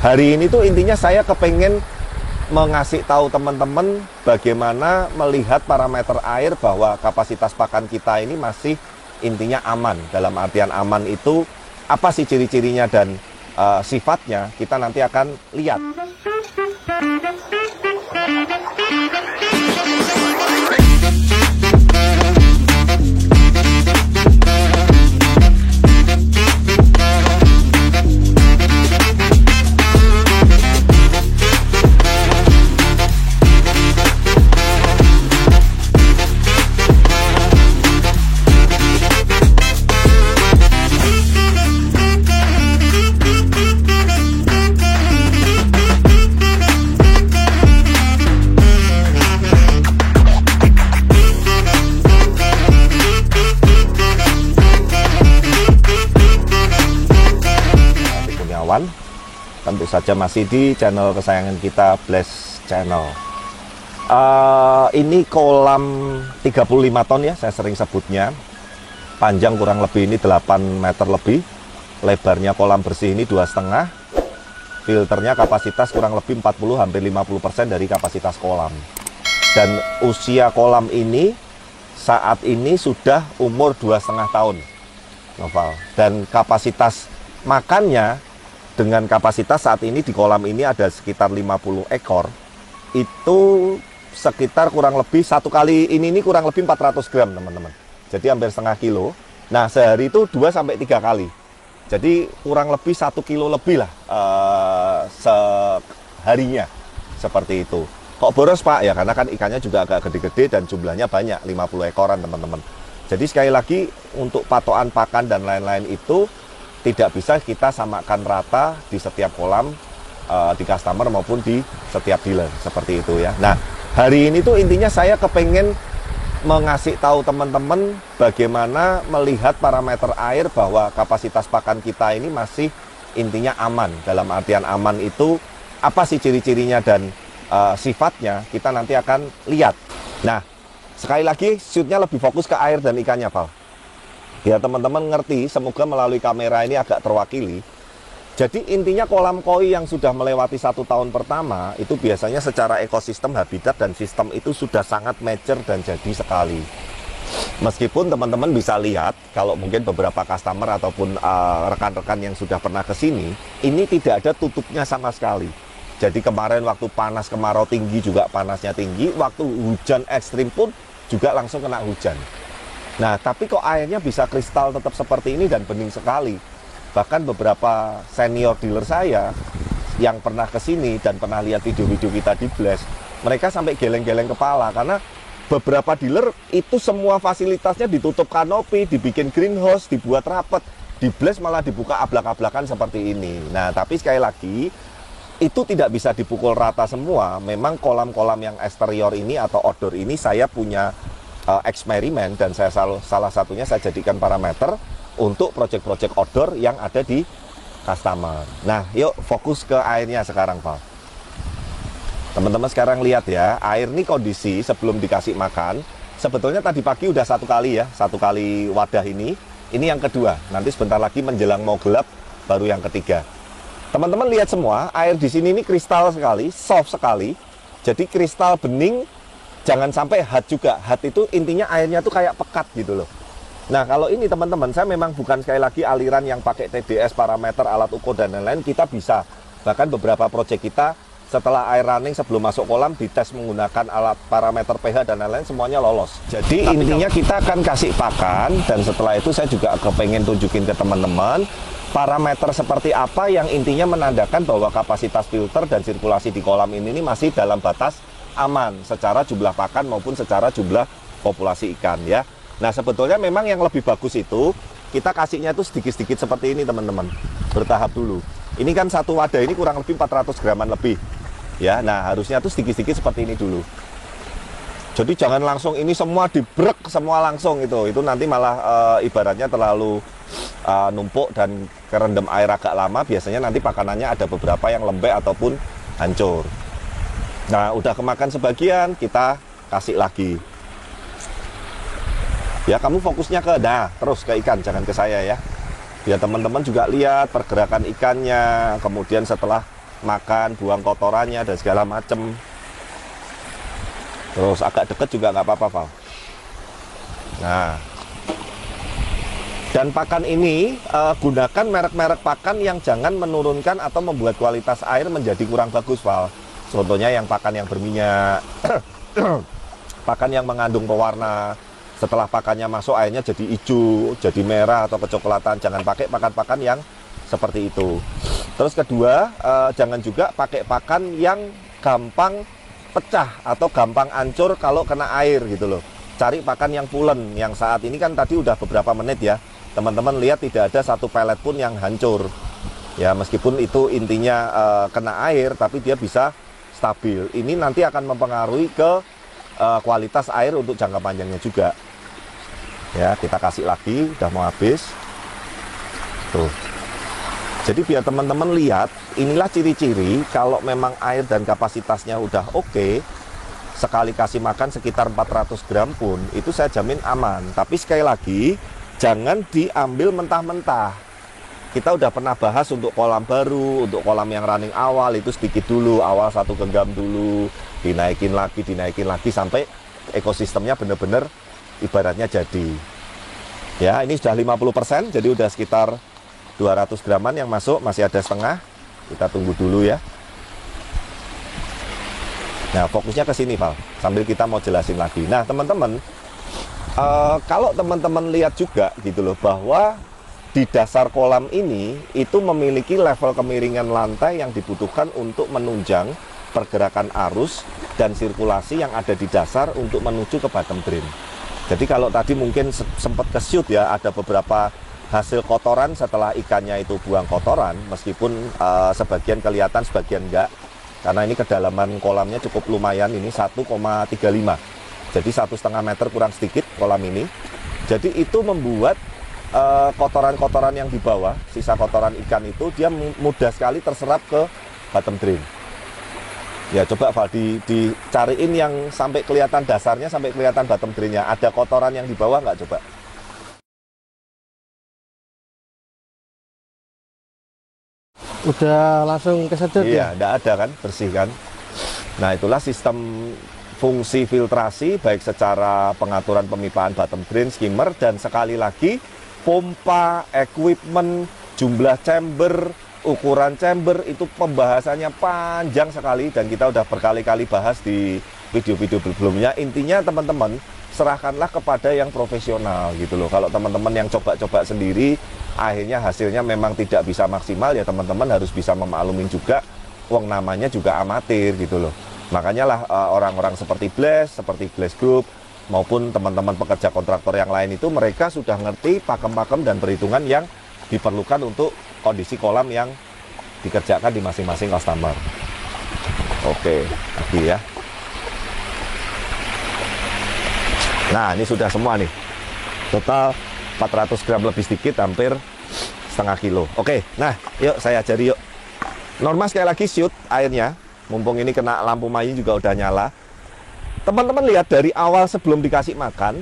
Hari ini tuh intinya saya kepengen mengasih tahu teman-teman bagaimana melihat parameter air bahwa kapasitas pakan kita ini masih intinya aman. Dalam artian aman itu apa sih ciri-cirinya dan sifatnya kita nanti akan lihat. Tentu saja masih di channel kesayangan kita, Bless Channel. Ini kolam 35 ton ya, saya sering sebutnya. Panjang kurang lebih ini 8 meter lebih. Lebarnya kolam bersih ini 2,5. Filternya kapasitas kurang lebih 40 hampir 50% dari kapasitas kolam. Dan usia kolam ini saat ini sudah umur 2,5 tahun, Noval. Dan kapasitas makannya dengan kapasitas saat ini di kolam ini ada sekitar 50 ekor. Itu sekitar kurang lebih satu kali ini kurang lebih 400 gram teman-teman. Jadi hampir setengah kilo. Nah sehari itu 2-3 kali. Jadi kurang lebih 1 kilo lebih lah seharinya. Seperti itu. Kok boros Pak? Ya karena kan ikannya juga agak gede-gede dan jumlahnya banyak, 50 ekoran teman-teman. Jadi sekali lagi untuk patokan pakan dan lain-lain itu tidak bisa kita samakan rata di setiap kolam, di customer maupun di setiap dealer, seperti itu ya. Nah, hari ini tuh intinya saya kepengen mengasih tahu teman-teman bagaimana melihat parameter air bahwa kapasitas pakan kita ini masih intinya aman. Dalam artian aman itu apa sih ciri-cirinya dan sifatnya kita nanti akan lihat. Nah, sekali lagi shootnya lebih fokus ke air dan ikannya, Val. Ya teman-teman ngerti, semoga melalui kamera ini agak terwakili. Jadi intinya kolam koi yang sudah melewati 1 tahun pertama, itu biasanya secara ekosistem, habitat, dan sistem itu sudah sangat mature dan jadi sekali. Meskipun teman-teman bisa lihat, kalau mungkin beberapa customer ataupun rekan-rekan yang sudah pernah ke sini, ini tidak ada tutupnya sama sekali. Jadi kemarin waktu panas kemarau tinggi juga panasnya tinggi, waktu hujan ekstrim pun juga langsung kena hujan. Nah, tapi kok airnya bisa kristal tetap seperti ini dan bening sekali. Bahkan beberapa senior dealer saya yang pernah ke sini dan pernah lihat video-video kita di Bless, mereka sampai geleng-geleng kepala karena beberapa dealer itu semua fasilitasnya ditutup kanopi, dibikin greenhouse, dibuat rapet. Di Bless malah dibuka ablak-ablakan seperti ini. Nah, tapi sekali lagi itu tidak bisa dipukul rata semua. Memang kolam-kolam yang eksterior ini atau outdoor ini saya punya eksperimen dan saya salah satunya saya jadikan parameter untuk project-project outdoor yang ada di customer. Nah, yuk fokus ke airnya sekarang, Pak. Teman-teman sekarang lihat ya, air ini kondisi sebelum dikasih makan, sebetulnya tadi pagi udah 1 kali ya, 1 kali wadah ini yang kedua. Nanti sebentar lagi menjelang mau gelap baru yang ketiga. Teman-teman lihat semua, air di sini ini kristal sekali, soft sekali. Jadi kristal bening. Jangan sampai hard juga. Hard itu intinya airnya tuh kayak pekat gitu loh. Nah kalau ini teman-teman, saya memang bukan sekali lagi aliran yang pakai TDS, parameter, alat ukur dan lain-lain. Kita bisa, bahkan beberapa proyek kita setelah air running sebelum masuk kolam dites menggunakan alat parameter pH dan lain-lain, semuanya lolos. Jadi intinya kita akan kasih pakan. Dan setelah itu saya juga kepengen tunjukin ke teman-teman parameter seperti apa yang intinya menandakan bahwa kapasitas filter dan sirkulasi di kolam ini masih dalam batas aman secara jumlah pakan maupun secara jumlah populasi ikan ya. Nah sebetulnya memang yang lebih bagus itu kita kasihnya itu sedikit-sedikit seperti ini teman-teman, bertahap dulu. Ini kan satu wadah ini kurang lebih 400 graman lebih ya. Nah harusnya tuh sedikit-sedikit seperti ini dulu. Jadi jangan langsung ini semua dibrek semua langsung itu nanti malah ibaratnya terlalu numpuk dan kerendam air agak lama. Biasanya nanti pakanannya ada beberapa yang lembek ataupun hancur. Nah, udah kemakan sebagian, kita kasih lagi. Ya, kamu fokusnya ke, terus ke ikan, jangan ke saya ya. Biar teman-teman juga lihat pergerakan ikannya. Kemudian setelah makan, buang kotorannya dan segala macem. Terus agak deket juga nggak apa-apa, Val. Nah, dan pakan ini gunakan merek-merek pakan yang jangan menurunkan atau membuat kualitas air menjadi kurang bagus, Val. Contohnya yang pakan yang berminyak, pakan yang mengandung pewarna. Setelah pakannya masuk airnya jadi hijau, jadi merah atau kecoklatan. Jangan pakai pakan-pakan yang seperti itu. Terus kedua, jangan juga pakai pakan yang gampang pecah atau gampang hancur kalau kena air gitu loh. Cari pakan yang pulen, yang saat ini kan tadi udah beberapa menit ya. Teman-teman lihat tidak ada satu pelet pun yang hancur. Ya meskipun itu intinya kena air, tapi dia bisa stabil. Ini nanti akan mempengaruhi ke kualitas air untuk jangka panjangnya juga. Ya, kita kasih lagi, udah mau habis. Tuh. Jadi biar teman-teman lihat, inilah ciri-ciri kalau memang air dan kapasitasnya udah oke, sekali kasih makan sekitar 400 gram pun, itu saya jamin aman. Tapi sekali lagi, jangan diambil mentah-mentah. Kita udah pernah bahas untuk kolam baru, untuk kolam yang running awal, itu sedikit dulu, awal 1 genggam dulu, dinaikin lagi, sampai ekosistemnya bener-bener ibaratnya jadi. Ya, ini sudah 50%, jadi udah sekitar 200 graman yang masuk, masih ada setengah. Kita tunggu dulu ya. Nah, fokusnya ke sini, Val. Sambil kita mau jelasin lagi. Nah, teman-teman, kalau teman-teman lihat juga gitu loh, bahwa di dasar kolam ini itu memiliki level kemiringan lantai yang dibutuhkan untuk menunjang pergerakan arus dan sirkulasi yang ada di dasar untuk menuju ke bottom drain. Jadi kalau tadi mungkin sempat ke-shoot ya, ada beberapa hasil kotoran setelah ikannya itu buang kotoran, meskipun sebagian kelihatan, sebagian enggak, karena ini kedalaman kolamnya cukup lumayan, ini 1,35, jadi 1,5 meter kurang sedikit kolam ini. Jadi itu membuat kotoran-kotoran yang di bawah, sisa kotoran ikan itu, dia mudah sekali terserap ke bottom drain. Ya coba Val, dicariin yang sampai kelihatan dasarnya, sampai kelihatan bottom drainnya. Ada kotoran yang di bawah nggak coba? Udah langsung kesedot iya, ya? nggak ada kan, bersih kan. Nah itulah sistem fungsi filtrasi, baik secara pengaturan pemipahan bottom drain, skimmer, dan sekali lagi pompa, equipment, jumlah chamber, ukuran chamber, itu pembahasannya panjang sekali dan kita udah berkali-kali bahas di video-video sebelumnya. Intinya teman-teman, serahkanlah kepada yang profesional gitu loh. Kalau teman-teman yang coba-coba sendiri, akhirnya hasilnya memang tidak bisa maksimal, ya teman-teman harus bisa memaklumin juga, wong namanya juga amatir gitu loh. Makanya lah orang-orang seperti Blast, seperti Blast Group, maupun teman-teman pekerja kontraktor yang lain itu, mereka sudah ngerti pakem-pakem dan perhitungan yang diperlukan untuk kondisi kolam yang dikerjakan di masing-masing customer. Oke, lagi ya. Nah, ini sudah semua nih. Total 400 gram lebih sedikit, hampir setengah kilo. Oke, nah, yuk saya ajari yuk. Norma sekali lagi shoot airnya. Mumpung ini kena lampu mayu juga udah nyala. Teman-teman lihat dari awal sebelum dikasih makan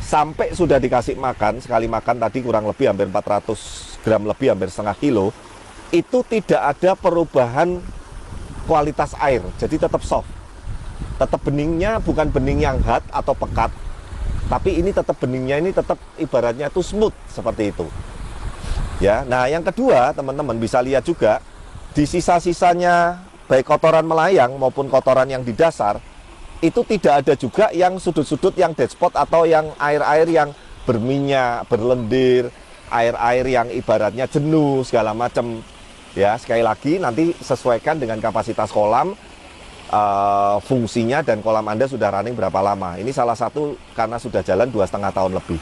sampai sudah dikasih makan, sekali makan tadi kurang lebih hampir 400 gram lebih, hampir setengah kilo, itu tidak ada perubahan kualitas air, jadi tetap soft, tetap beningnya bukan bening yang hard atau pekat, tapi ini tetap beningnya ini tetap ibaratnya itu smooth seperti itu ya. Nah yang kedua, teman-teman bisa lihat juga di sisa-sisanya, baik kotoran melayang maupun kotoran yang di dasar, itu tidak ada juga yang sudut-sudut yang dead spot atau yang air-air yang berminyak, berlendir, air-air yang ibaratnya jenuh segala macam ya. Sekali lagi nanti sesuaikan dengan kapasitas kolam, fungsinya, dan kolam Anda sudah running berapa lama. Ini salah satu karena sudah jalan 2,5 tahun lebih.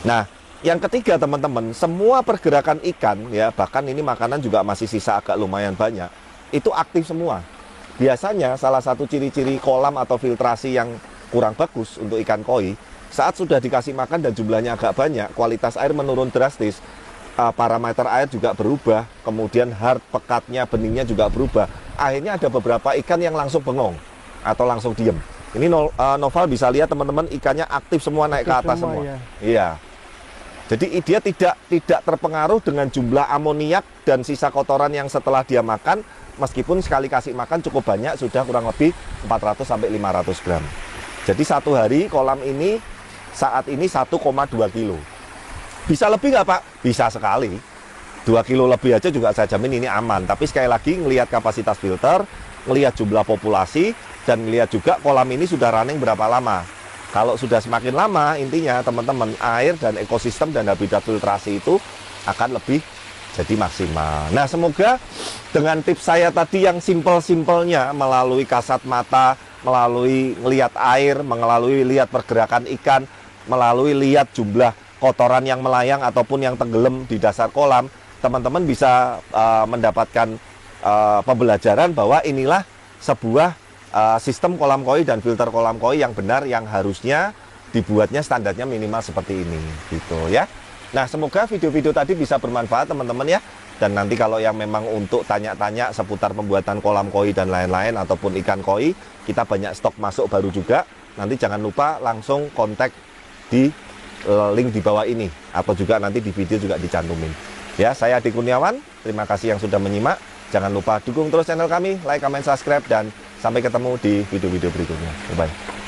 Nah yang ketiga teman-teman, semua pergerakan ikan ya, bahkan ini makanan juga masih sisa agak lumayan banyak, itu aktif semua. Biasanya salah satu ciri-ciri kolam atau filtrasi yang kurang bagus untuk ikan koi, saat sudah dikasih makan dan jumlahnya agak banyak, kualitas air menurun drastis, parameter air juga berubah, kemudian hard, pekatnya, beningnya juga berubah. Akhirnya ada beberapa ikan yang langsung bengong atau langsung diem. Ini Noval bisa lihat teman-teman, ikannya aktif semua, naik ke atas semua. Ya. Iya. Jadi dia tidak terpengaruh dengan jumlah amoniak dan sisa kotoran yang setelah dia makan, meskipun sekali kasih makan cukup banyak, sudah kurang lebih 400 sampai 500 gram. Jadi satu hari kolam ini saat ini 1,2 kilo. Bisa lebih nggak Pak? Bisa sekali. 2 kilo lebih aja juga saya jamin ini aman. Tapi sekali lagi ngelihat kapasitas filter, ngelihat jumlah populasi, dan ngelihat juga kolam ini sudah running berapa lama. Kalau sudah semakin lama, intinya teman-teman, air dan ekosistem dan habitat filtrasi itu akan lebih jadi maksimal. Nah, semoga dengan tips saya tadi yang simpel-simpelnya melalui kasat mata, melalui lihat air, melalui lihat pergerakan ikan, melalui lihat jumlah kotoran yang melayang ataupun yang tenggelam di dasar kolam, teman-teman bisa mendapatkan pembelajaran bahwa inilah sebuah sistem kolam koi dan filter kolam koi yang benar, yang harusnya dibuatnya standarnya minimal seperti ini, gitu ya. Nah, semoga video-video tadi bisa bermanfaat teman-teman ya. Dan nanti kalau yang memang untuk tanya-tanya seputar pembuatan kolam koi dan lain-lain ataupun ikan koi, kita banyak stok masuk baru juga. Nanti jangan lupa langsung kontak di link di bawah ini, atau juga nanti di video juga dicantumin. Ya, saya Adi Kurniawan, terima kasih yang sudah menyimak. Jangan lupa dukung terus channel kami, like, comment, subscribe, dan sampai ketemu di video-video berikutnya. Bye-bye.